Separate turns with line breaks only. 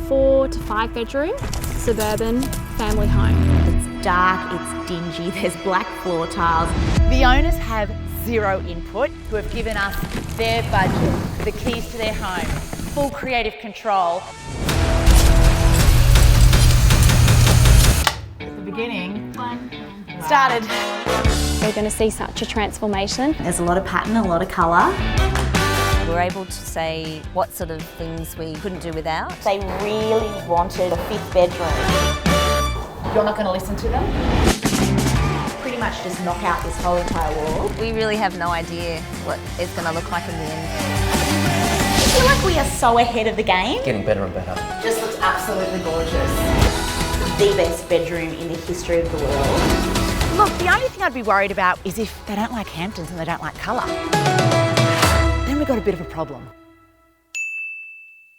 4 to 5 bedroom, suburban family home.
It's dark, it's dingy, there's black floor tiles.
The owners have zero input, who have given us their budget, the keys to their home, full creative control. At the beginning, started.
We're going to see such a transformation.
There's a lot of pattern, a lot of colour.
We're able to say what sort of things we couldn't do without.
They really wanted a 5th bedroom.
You're not going to listen to them?
Pretty much just knock out this whole entire wall.
We really have no idea what it's going to look like in the end.
I feel like we are so ahead of the game.
Getting better and better.
Just looks absolutely gorgeous.
The best bedroom in the history of the world.
Look, the only thing I'd be worried about is if they don't like Hamptons and they don't like colour. Then we've got a bit of a problem.